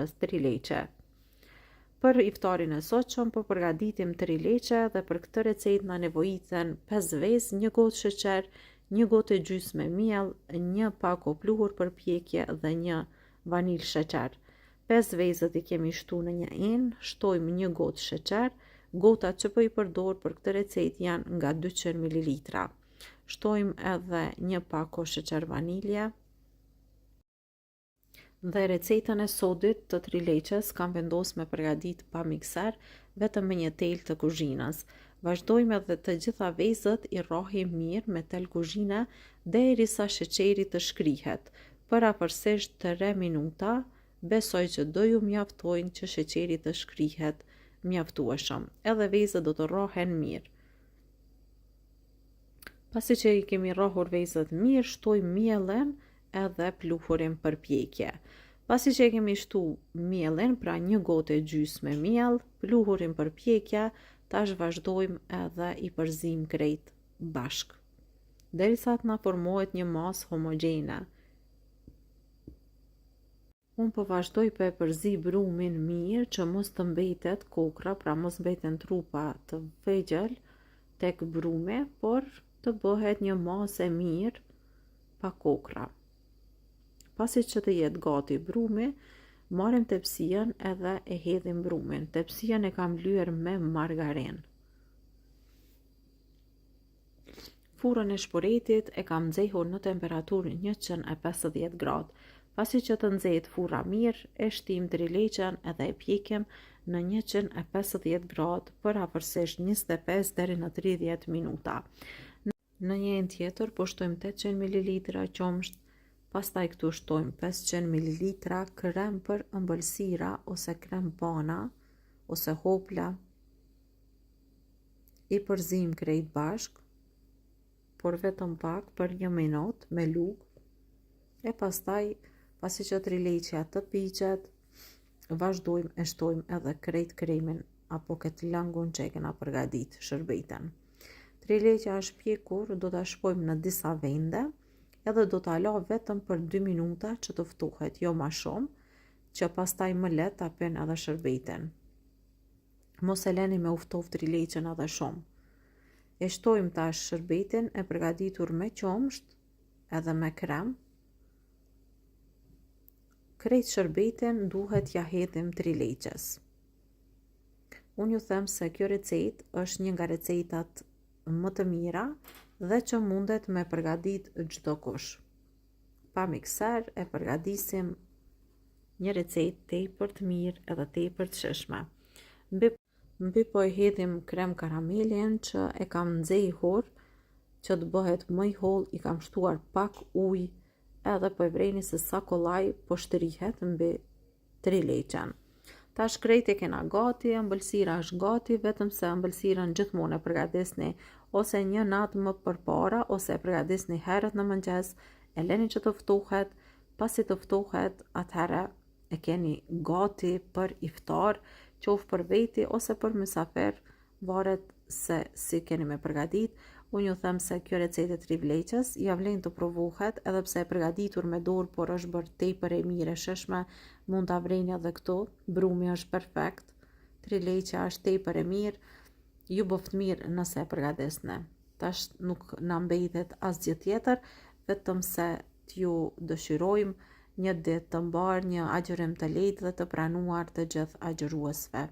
salcës trileqe. Për iftarin e sotshëm po përgatitim trileqe dhe për këtë recetë na nevojiten 5 vezë, 1 gotë sheqer, 1 gotë e gjysmë miell, 1 pak o pluhur për pjekje dhe 1 vanilë sheqer. 5 vezët i kemi shtu në një enë, shtojmë 1 gotë sheqer. Gotat që po i përdor për këtë recetë janë nga 200 ml. Shtojmë edhe 1 pak o sheqer vanilje. Dhe recetën e sodit të trileqes kam vendosur me përgatit pa mikser, vetëm me një tel të kuzhinës. Vazhdojmë edhe të gjitha vezët i rrohim mirë me tel kuzhine derisa sheqeri të shkrihet. Për afërsisht 3 minuta, besoj që do ju mjaftojnë që sheqeri të shkrihet mjaftueshëm. Edhe vezët do të rrohen mirë. Pasi që i kemi rrohur vezët mirë, shtojmë miellin edhe pluhurin për pjekje. Pasi që i kemi shtu miellin, pra 1 gotë e gjysmë miell, pluhurin për pjekje, tash vazhdojmë edhe i përzim krejt bashk, derisa të na formohet një masë homogjene. Unë po vazhdoj për e përzi brumin mirë që mos të mbetet kokra, pra mos mbeten trupa të vegjël tek brumi, por të bëhet një masë e mirë pa kokra. Pasi që të jetë gati brumi, marrim tepsien edhe e hedhim brumin. Tepsien e kam lyer me margarinë. Furrën e shporetit e kam nxehur në temperaturë 150 gradë. Pasi që të nxehet furra mirë, e shtim trileqen edhe e pjekim në 150 gradë për afërsisht 25 deri në 30 minuta. Në një enë tjetër po shtojmë 800 ml qumësht, pastaj këtu shtojmë 500 ml krem për ëmbëlsira ose krem pana ose hopla. I përzim krejt bashk, por vetëm pak për 1 minutë me lugë, e pastaj pasi që trileqja të piqet, vazhdojmë e shtojmë edhe krejt kremin apo këtë langun që e kena përgadit shërbeten. Trileqja është pjekur, do ta shpojmë në disa vende, edhe do ta la vetëm për 2 minuta që të ftohet, jo ma shumë, që pastaj më lehtë ta pen edhe shërbeten. Mos e leni me u ftoft trileqen edhe shumë. E shtojmë tash shërbetin e përgatitur me qumësht edhe me krem. Krejt shërbetin duhet ja hedhim trileqes. Unë ju them se kjo recetë është një nga recetat më të mira dhe që mundet me përgatit çdo kush. Pa mikser e përgatisim një recetë tepër të mirë edhe tepër të shishme. Mbi po e hedhim krem karamelin që e kam nxehur që të bëhet më i holl, i kam shtuar pak ujë edhe po e vreni se sa kollaj po shtrihet mbi trileqen. Tash krejt e kena gati, ëmbëlsira është gati, vetëm se ëmbëlsirën gjithmonë e përgatisni ose një natë më përpara ose e përgatisni herët në mëngjes, e leni që të ftohet, pasi të ftohet, atëherë e keni gati për iftar, qoftë për veti ose për mysafir, varet se si keni me përgatit. Unë ju them se kjo recetë e trileqes ja vlen të provohet, edhe pse e përgatitur me dorë, por është bërë tepër e mirë e shishme, mund ta vreni edhe këtu, brumi është perfekt, trileqja është tepër e mirë, ju bëft mirë nëse e përgatisni. Tash nuk na mbetet asgjë tjetër, vetëm se t'ju dëshirojmë një ditë të mbar, një agjërim të lehtë dhe të pranuar të gjithë agjëruesve.